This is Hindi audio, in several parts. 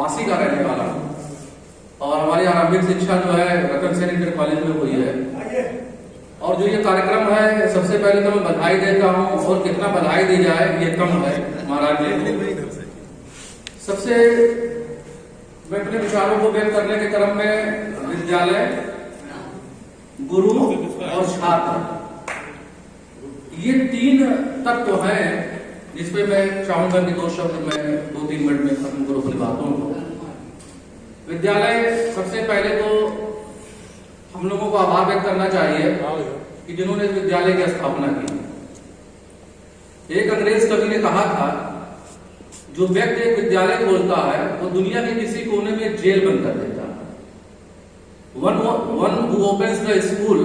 झांसी का रहने वाला हूँ और हमारी आरंभिक शिक्षा जो है रतन सेन इंटर कॉलेज में हुई है। और जो ये कार्यक्रम है, सबसे पहले तो मैं बधाई देता हूँ, और कितना बधाई दी जाए ये कम है महाराज जी। सबसे मैं अपने विचारों को व्यक्त करने के क्रम में विद्यालय, गुरु और छात्र, ये तीन तत्व हैं जिसपे मैं चाहूंगा कि दो शब्द मैं 2-3 मिनट में खत्म करूं अपनी बातों को। विद्यालय, सबसे पहले तो हम लोगों को आभार व्यक्त करना चाहिए कि जिन्होंने इस विद्यालय की स्थापना की। एक अंग्रेज कवि ने कहा था, जो व्यक्ति एक विद्यालय खोलता है वो दुनिया के किसी कोने में जेल बंद कर देता है। One who opens the school,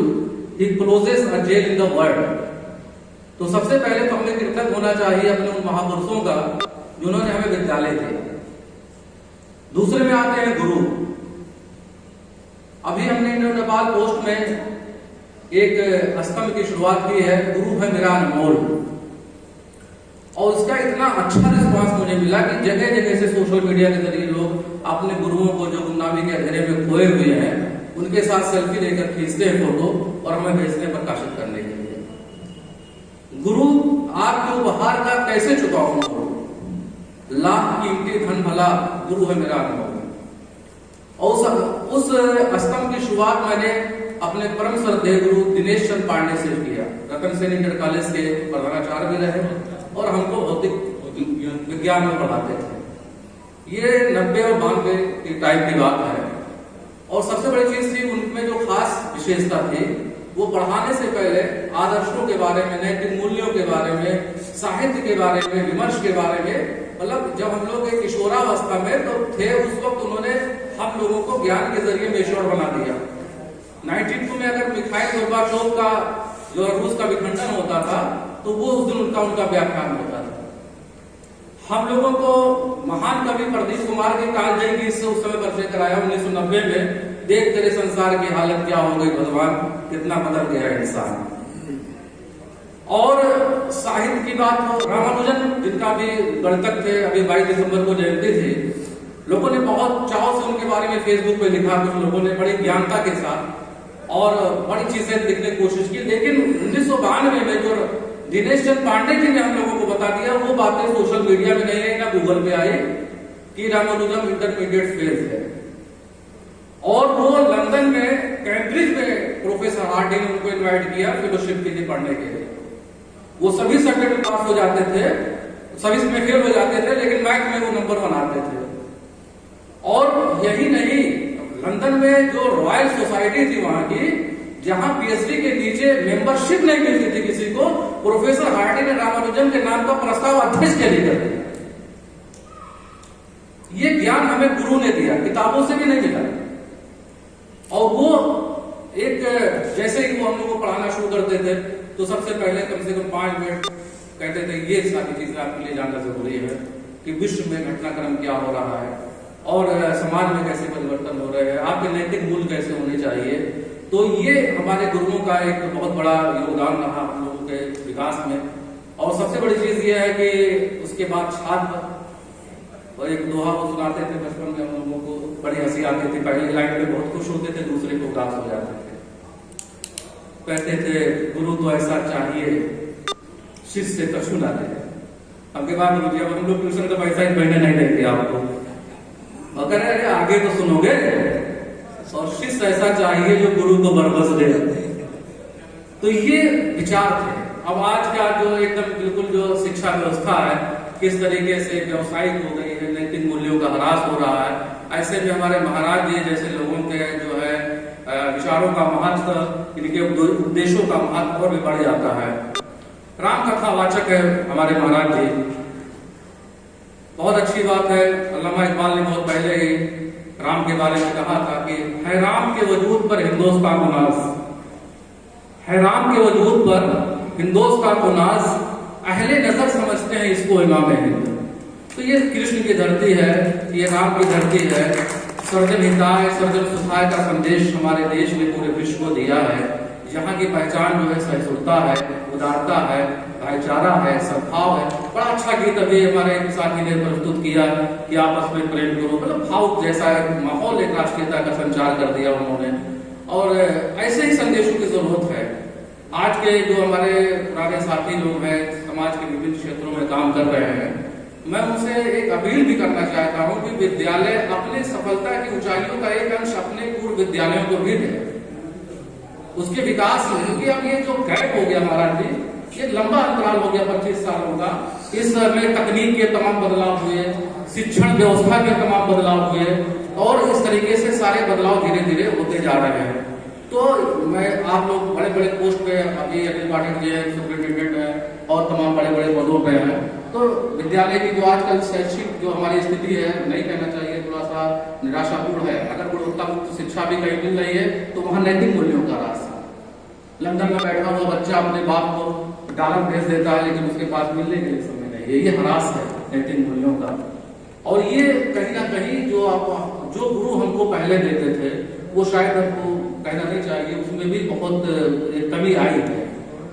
he closes a jail in the world। तो सबसे पहले तो हमें कृतज्ञ होना चाहिए अपने उन महापुरुषों का जिन्होंने हमें विद्यालय दिया। दूसरे में आते हैं गुरु। अभी हमने इंडो नेपाल पोस्ट में एक स्तंभ की शुरुआत की है, गुरु है मेरा अनमोल। और उसका इतना अच्छा रिस्पांस मुझे मिला कि जगह जगह से सोशल मीडिया के जरिए लोग अपने गुरुओं को जो गुमनामी के अंधेरे में खोए हुए हैं उनके साथ सेल्फी लेकर खींचते हैं फोटो और हमें भेजते हैं प्रकाशित करने के लिए। गुरु आपके उपहार का कैसे चुकाऊं करूं, लाख कीमती धन भला गुरु है मेरा अनुभव। और उस स्तंभ की शुरुआत मैंने अपने परम श्रद्धेय गुरु दिनेश चंद पांडे से किया। रतन सेन इंटर कॉलेज के प्रधानाचार्य भी रहे और हमको भौतिक विज्ञान में पढ़ाते थे। ये 90 और 92 की टाइप की बात है। और सबसे बड़ी चीज थी उनमें जो खास विशेषता थी, वो पढ़ाने से पहले आदर्शों के बारे में, नैतिक मूल्यों के बारे में, साहित्य के बारे में, विमर्श के बारे में, मतलब जब हम लोग एक किशोरावस्था में तो थे उस वक्त उन्होंने हम लोगों को ज्ञान के जरिए मेश्योर बना दिया। 92 में अगर मिखाइल गोर्बाचोव का जो रूस का विखंडन होता था तो वो उस दिन उनका व्याख्यान होता था। हम लोगों को महान कवि प्रदीप कुमार के कालजयी गीत से उस समय परिचय कराया 1990 में, देख तेरे संसार की हालत क्या हो गई भगवान, कितना बदल गया इंसान। और साहित्य की बात हो, रामानुजन जिनका भी गणतज्ञ थे, अभी 22 दिसंबर को जयंती थी, लोगों ने बहुत चाव से उनके बारे में फेसबुक पे लिखा, कुछ लोगों ने बड़ी ज्ञानता के साथ और बड़ी चीजें लिखने की कोशिश की। लेकिन 1992 में जो दिनेश चंद पांडे जी ने हम लोगों को बता दिया, वो बातें सोशल मीडिया में नहीं आई ना गूगल पे आई कि रामानुजम इंटरमीडिएट फेल है। और वो लंदन में, कैम्ब्रिज में प्रोफेसर हार्डी ने उनको इन्वाइट किया फेलोशिप के लिए पढ़ने के लिए। वो सभी सब्जेक्ट में पास हो जाते थे, सभी में फेल हो जाते थे, लेकिन मैथ में वो नंबर 1 आते थे। और यही नहीं, लंदन में जो रॉयल सोसाइटी थी वहां की, जहां पीएचडी के नीचे मेंबरशिप नहीं मिलती थी किसी को, प्रोफेसर हार्डी ने रामानुजन के नाम का प्रस्ताव अध्यक्ष के लिए कर दिया। ये ज्ञान हमें गुरु ने दिया, किताबों से भी नहीं मिला। और वो एक, जैसे ही वो हम लोग को पढ़ाना शुरू करते थे तो सबसे पहले कम से कम 5 मिनट कहते थे ये सारी चीजें आपके लिए जानना जरूरी है कि विश्व में घटनाक्रम क्या हो रहा है और समाज में कैसे परिवर्तन हो रहे हैं, आपके नैतिक मूल्य कैसे होने चाहिए। तो ये हमारे गुरुओं का एक बहुत बड़ा योगदान रहा हम लोगों के विकास में। और सबसे बड़ी चीज ये है कि उसके बाद छात्र, और एक दोहा वो सुनाते थे बचपन में हम लोगों को, बड़ी हंसी आती थी। पहली लाइन में बहुत खुश होते थे, दूसरे को उदास हो जाते थे। कहते थे गुरु तो ऐसा चाहिए शिष्य कछु ना दे। अब के बाद गुरु जी, अब हम लोग ट्यूशन का पैसा ही महीने नहीं देंगे आपको, अगर अरे आगे तो सुनोगे। और शिष्य ऐसा चाहिए जो गुरु को बरबस दे। तो ये विचार थे। अब आज का जो एकदम बिल्कुल जो शिक्षा व्यवस्था है किस तरीके से व्यवसायिक हो गई है, नैतिक मूल्यों का ह्रास हो रहा है, ऐसे में हमारे महाराज जी जैसे लोगों के जो है विचारों का महत्व, इनके उद्देश्यों का महत्व और भी बढ़ जाता है। राम कथा वाचक है हमारे महाराज जी, बहुत अच्छी बात है। अल्लामा इकबाल ने बहुत पहले ही राम के बारे में कहा था कि है राम के वजूद पर हिंदोस्तान को नाज, है राम के वजूद पर हिंदोस्तान को नाज, अहले नजर समझते हैं इसको इमाम हिंद। तो ये कृष्ण की धरती है, ये राम की धरती है। सर्जन हिताय सर्जन सुखाय का संदेश हमारे देश ने पूरे विश्व को दिया है। यहाँ की पहचान जो है सहिष्णुता है, उदारता है, भाईचारा है, सद्भाव है। बड़ा अच्छा गीत अभी हमारे साथी ने प्रस्तुत किया कि आपस में प्रेम करो, मतलब भाव जैसा माहौल एक राष्ट्रीयता का संचार कर दिया उन्होंने। और ऐसे ही संदेशों की जरूरत है। आज के जो हमारे पुराने साथी लोग हैं, समाज के विभिन्न क्षेत्रों में काम कर रहे हैं, मैं उनसे एक अपील भी करना चाहता हूं कि विद्यालय अपने सफलता की ऊंचाइयों का एक अंश अपने पूर्व विद्यालयों को भी दे, उसके विकास में। क्योंकि अब ये जो गैप हो गया महाराज जी, ये लंबा अंतराल हो गया 25 सालों का। इसमें तकनीक के तमाम बदलाव हुए, शिक्षण व्यवस्था के तमाम बदलाव हुए, और इस तरीके से सारे बदलाव धीरे धीरे होते जा रहे हैं। तो मैं आप लोग बड़े बड़े पोस्ट पे, अभी अनिल पाठक जी है, सुप्रिंटेंडेंट है, और तमाम बड़े बड़े पदों पे हैं। तो विद्यालय की जो आजकल शैक्षिक जो हमारी स्थिति है, नहीं कहना चाहिए, थोड़ा सा निराशापूर्ण है। अगर गुणवत्ता मुक्त शिक्षा भी कहीं मिल रही है तो वहाँ नैतिक मूल्यों का रास्ता। लंदन में बैठा हुआ बच्चा अपने बाप को डॉलर भेज देता है, लेकिन उसके पास मिलने के लिए समय नहीं है। ये हरास है नैतिक मूल्यों का। और ये कहीं ना कहीं जो गुरु हमको पहले देते थे, वो शायद हमको कहना नहीं चाहिए, उसमें भी बहुत कमी आई है।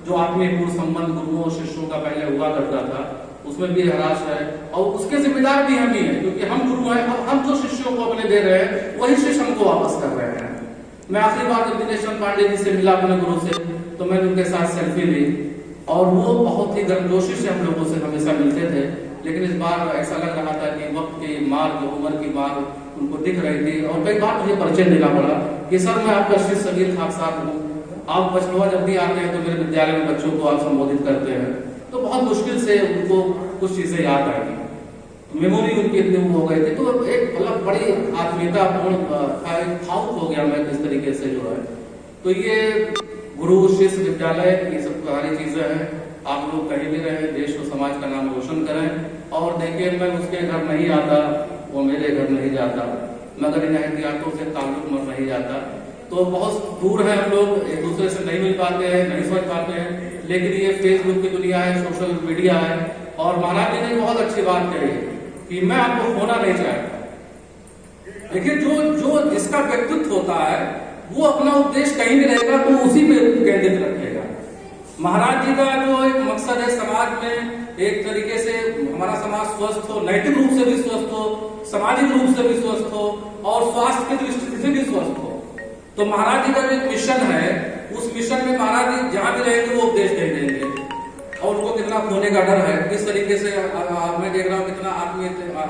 जो आत्मीयपूर्ण संबंध गुरुओं और शिष्यों का पहले हुआ करता था, उसमें भी हरास है। और उसके जिम्मेदार भी हम ही हैं, क्योंकि हम गुरु हैं। अब हम जो शिष्यों को अपने दे रहे हैं, वही शिष्य हमको वापस कर रहे हैं। मैं आखिरी बार दिनेश चंद्र पांडे जी से मिला अपने गुरु से, तो मैंने उनके साथ सेल्फी ली, और वो बहुत ही गर्मजोशी से हम लोगों से हमेशा मिलते थे। लेकिन इस बार ऐसा लग रहा था कि वक्त की मार, जो उम्र की मार उनको दिख रही थी। और कई बार मुझे परिचय देना पड़ा कि सर मैं आपका शिष्य सबीर खान साहब हूँ, आप बचनवा जब भी आते हैं तो मेरे विद्यालय में बच्चों को आप संबोधित करते हैं। तो बहुत मुश्किल से उनको कुछ चीजें याद आई, मेमोरी उनकी इतनी हो गई थी। तो एक मतलब बड़ी आत्मीयतापूर्ण भावुक हो गया मैं किस तरीके से जो है। तो ये गुरु शिष्य विद्यालय, ये सब सारी चीजें हैं। आप लोग कहीं भी रहें, देश और समाज का नाम रोशन करें। और देखिए, मैं उसके घर नहीं आता, वो मेरे घर नहीं जाता, मगर इन एहतियातों से ताल्लुक मर नहीं जाता। तो बहुत दूर है हम लोग, एक दूसरे से नहीं मिल पाते हैं, नहीं समझ पाते हैं। लेकिन ये फेसबुक की दुनिया है, सोशल मीडिया है। और महाराज जी ने बहुत अच्छी बात कही कि मैं आपको खोना नहीं चाहता। देखिए, जो जिसका व्यक्तित्व होता है, वो अपना उपदेश कहीं भी रहेगा तो उसी पे केंद्रित रखेगा। महाराज जी का जो एक मकसद है, समाज में एक तरीके से हमारा समाज स्वस्थ हो, नैतिक रूप से भी स्वस्थ हो, सामाजिक रूप से भी स्वस्थ हो, और स्वास्थ्य की दृष्टि से भी स्वस्थ हो। तो महाराज जी का जो एक मिशन है, उस मिशन में महाराज जी जहां भी रहेंगे वो उपदेश दे देंगे। और उनको कितना खोने का डर है, किस तरीके से मैं देख रहा हूँ कितना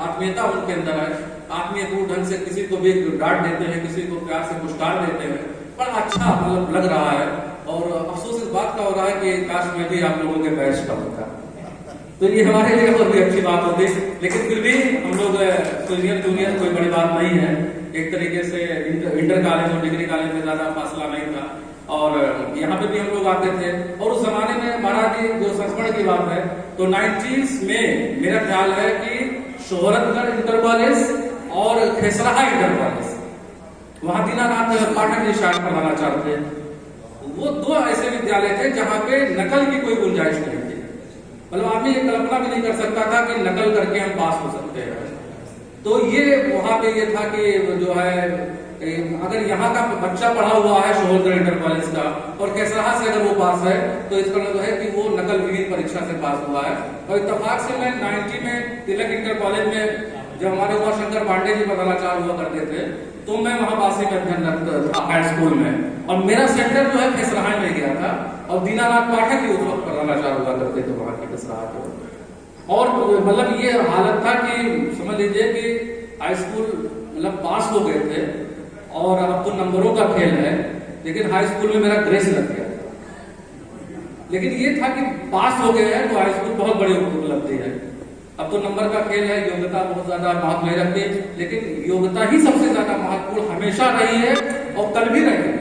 आत्मीयता उनके अंदर है। आत्मीयपूर्ण ढंग से किसी को भी डांट देते हैं, किसी को प्यार से पुरस्कार देते हैं। बड़ा अच्छा मतलब लग रहा है। और अफसोस इस बात का हो रहा है कि काश में भी आप लोगों के बैच का होता, तो ये हमारे लिए और भी अच्छी बात होती। लेकिन फिर भी हम लोग सीनियर जूनियर कोई बड़ी बात नहीं है। एक तरीके से इंटर कॉलेज और डिग्री कॉलेज में ज्यादा फासला नहीं था, और यहाँ पे भी हम लोग आते थे। और उस जमाने में महाराज जी जो संस्मरण की बात है, तो 90s में मेरा ख्याल है कि शोहरतगढ़ इंटर कॉलेज और खेसराहा इंटर कॉलेज, वहां दीनानाथ पाठक जी शायद प्रधानाचार्य थे। वो दो ऐसे विद्यालय थे जहां पे नकल की कोई गुंजाइश नहीं थी। मतलब आदमी ये कल्पना भी नहीं कर सकता था कि नकल करके हम पास हो सकते हैं। तो ये वहां पे ये था कि जो है, अगर यहाँ का बच्चा पढ़ा हुआ है शोहरतगढ़ इंटर कॉलेज का, और कैसराहा से अगर वो पास है, तो इसका मतलब है कि वो नकल विहीन परीक्षा से पास हुआ है। और इत्तेफाक से मैं 90 में तिलक इंटर कॉलेज में, जब हमारे उमा शंकर पांडे जी प्रधानाचार्य हुआ करते थे, तो मैं वहां बासी में अध्ययनरत था हाई स्कूल में। और मेरा सेंटर जो है खेसराहा में गया था, और दीनानाथ पाठक जी उस वक्त प्रधानाचार्य हुआ करते थे वहां के खेसराहा के। और मतलब ये हालत था कि समझ लीजिए कि हाई स्कूल मतलब पास हो गए थे, और अब तो नंबरों का खेल है। लेकिन हाई स्कूल में मेरा ग्रेस लग गया था। लेकिन ये था कि पास हो गए हैं तो हाई स्कूल बहुत बड़ी उपलब्धि है। अब तो नंबर का खेल है, योग्यता बहुत ज्यादा महत्व नहीं रखती, लेकिन योग्यता ही सबसे ज्यादा महत्वपूर्ण हमेशा रही है और कल भी रहेगी।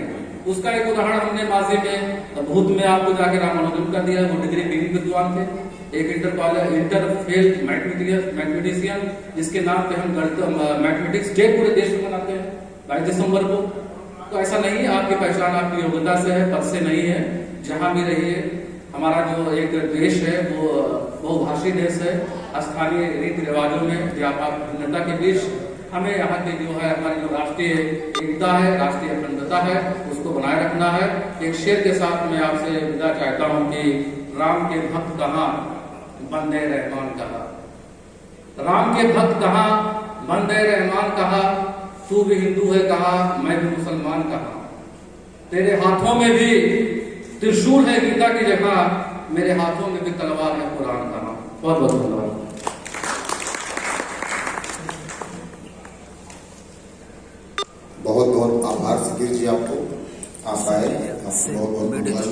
उसका एक उदाहरण हमने माजी में भूत में आपको जाके रामानुजन का दिया। वो डिग्री पीवी विद्वान थे, एक inter college inter fail mathematician, जिसके नाम पे हम मैथमेटिक्स डे पूरे देश में मनाते हैं 22 दिसंबर को। तो ऐसा नहीं है, आपकी पहचान आपकी योग्यता से है, पद से नहीं है। जहां भी रहिए, हमारा जो एक देश है वो बहुभाषी देश है। स्थानीय रीति रिवाजों में व्यापक भिन्नता के बीच हमें यहाँ की जो है हमारी जो राष्ट्रीय एकता है, राष्ट्रीय अखंडता है, उसको बनाए रखना है। एक शेर के साथ मैं आपसे विदा चाहता हूं कि राम के भक्त कहाँ, बंदे रहमान कहाँ। राम के भक्त कहाँ, बंदे रहमान कहाँ। तू भी हिंदू है कहा, मैं भी मुसलमान कहा। तेरे हाथों में भी त्रिशूल है गीता की जगह, मेरे हाथों में भी तलवार है कुरान कहा। बहुत बहुत धन्यवाद। बहुत बहुत आभार सिकिर जी, आपको आप आए, आपको बहुत बहुत धन्यवाद।